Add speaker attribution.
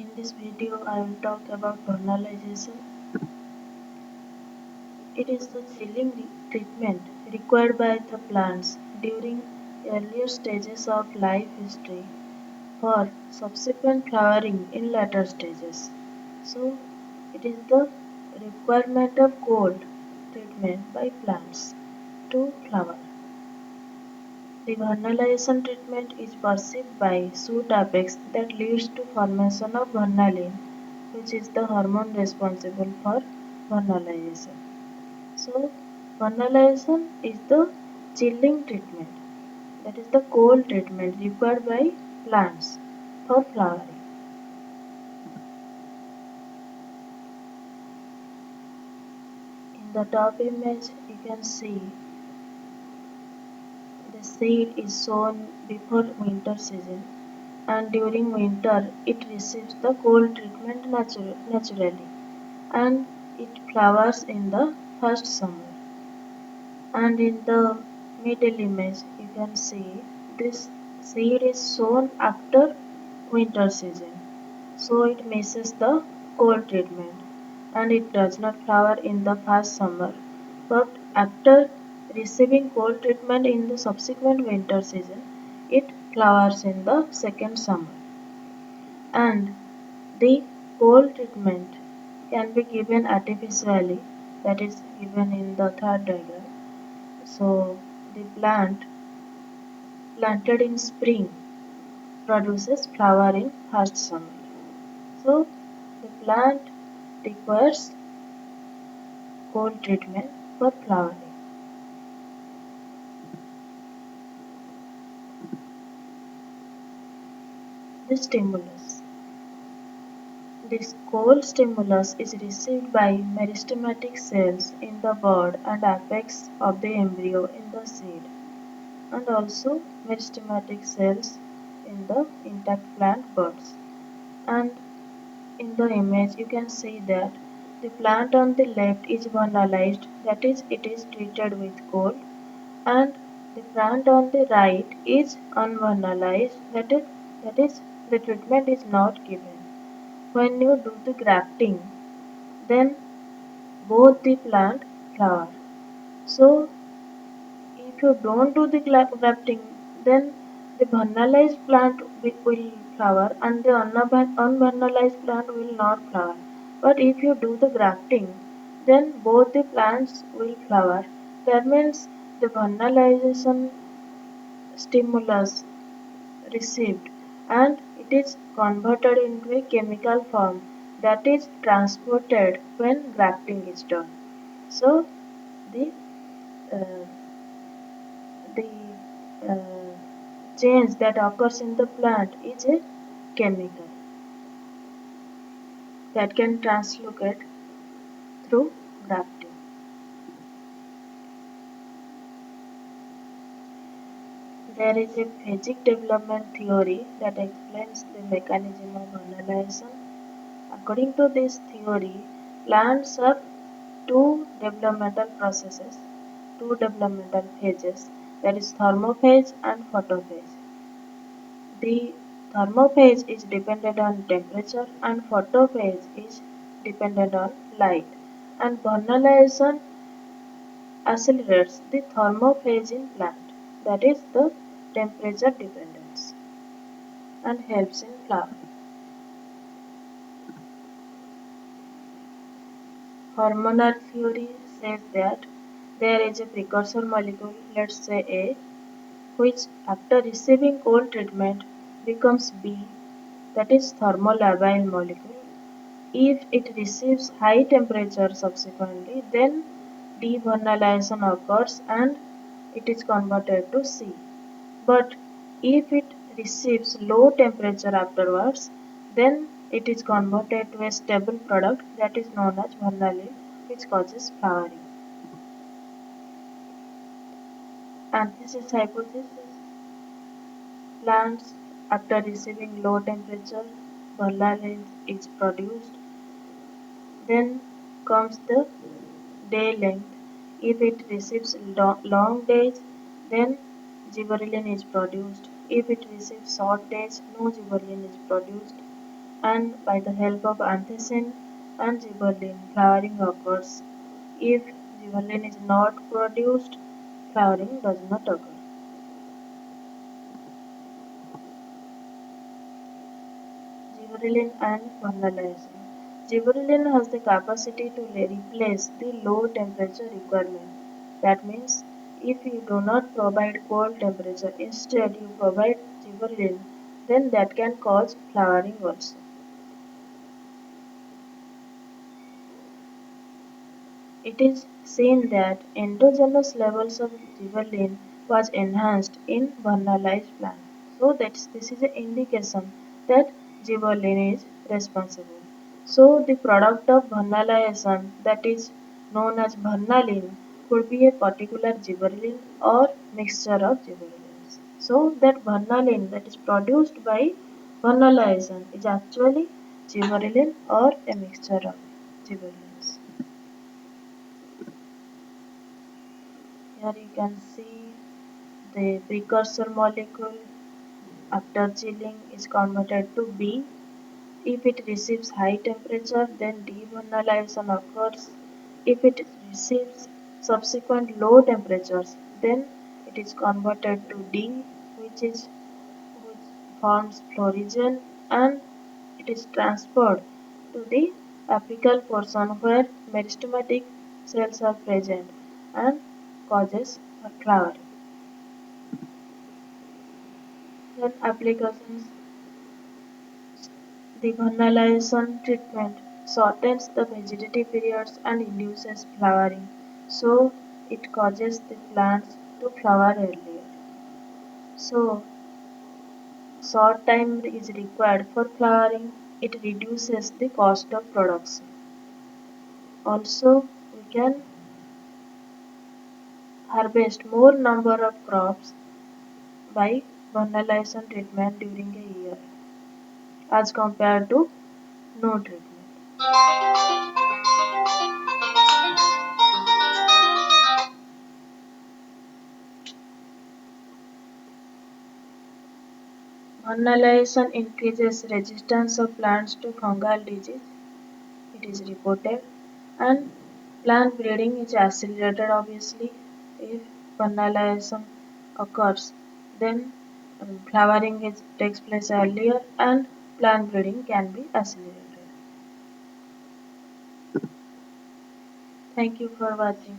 Speaker 1: In this video, I will talk about vernalization. It is the chilling treatment required by the plants during earlier stages of life history for subsequent flowering in later stages. So, it is the requirement of cold treatment by plants to flower. The vernalization treatment is perceived by shoot apex that leads to formation of vernalin, which is the hormone responsible for vernalization. So, vernalization is the chilling treatment, that is the cold treatment required by plants for flowering. In the top image, you can see the seed is sown before winter season, and during winter it receives the cold treatment naturally, and it flowers in the first summer. And in the middle image you can see this seed is sown after winter season, so it misses the cold treatment and it does not flower in the first summer, but after receiving cold treatment in the subsequent winter season it flowers in the second summer. And the cold treatment can be given artificially, that is given in the third diagram. So the plant planted in spring produces flower in first summer. So the plant requires cold treatment for flowering. The stimulus. This cold stimulus is received by meristematic cells in the bud and apex of the embryo in the seed, and also meristematic cells in the intact plant buds. And in the image you can see that the plant on the left is vernalized, that is it is treated with cold, and the plant on the right is unvernalized, that is the treatment is not given. When you do the grafting, then both the plant flower. So if you don't do the grafting, then the vernalized plant will flower and the unvernalized plant will not flower. But if you do the grafting, then both the plants will flower. That means the vernalization stimulus received and it is converted into a chemical form that is transported when grafting is done. So the uh, the uh, change that occurs in the plant is a chemical that can translocate through grafting. There is a physics development theory that explains the mechanism of vernalization. According to this theory, plants have two developmental processes, two developmental phases, that is thermophase and photophase. The thermophase is dependent on temperature and photophase is dependent on light. And vernalization accelerates the thermophase in plant, that is the temperature dependence, and helps in flowering. Hormonal theory says that there is a precursor molecule, let's say A, which after receiving cold treatment becomes B, that is thermolabile molecule. If it receives high temperature subsequently, then devernalization occurs and it is converted to C. But if it receives low temperature afterwards, then it is converted to a stable product that is known as vernalin, which causes flowering. Anthesis hypothesis: plants after receiving low temperature, vernalin is produced. Then comes the day length. If it receives long days, then gibberellin is produced. If it receives short days, no gibberellin is produced. and by the help of anthisyn and gibberellin, flowering occurs. If gibberellin is not produced, flowering does not occur. Gibberellin and vernalization. Gibberellin has the capacity to replace the low temperature requirement. That means if you do not provide cold temperature, instead you provide gibberellin, then that can cause flowering also. It is seen that endogenous levels of gibberellin was enhanced in vernalized plants. So this is an indication that gibberellin is responsible. So the product of vernalization, that is known as vernalin, could be a particular gibberellin or mixture of gibberellins. So that vernalin that is produced by vernalization is actually gibberellin or a mixture of gibberellins. Here you can see the precursor molecule after chilling is converted to B. If it receives high temperature, then devernalization occurs. If it receives subsequent low temperatures, then it is converted to D, which forms fluorogen, and it is transferred to the apical portion where meristematic cells are present and causes flowering. Then applications, the vernalization treatment shortens the vegetative periods and induces flowering, so it causes the plants to flower earlier. So short time is required for flowering, it reduces the cost of production. Also, we can harvest more number of crops by vernalization treatment during a year as compared to no treatment. Vernalization increases resistance of plants to fungal disease, it is reported, and plant breeding is accelerated obviously if vernalization occurs. Then takes place earlier and plant breeding can be accelerated. Thank you for watching.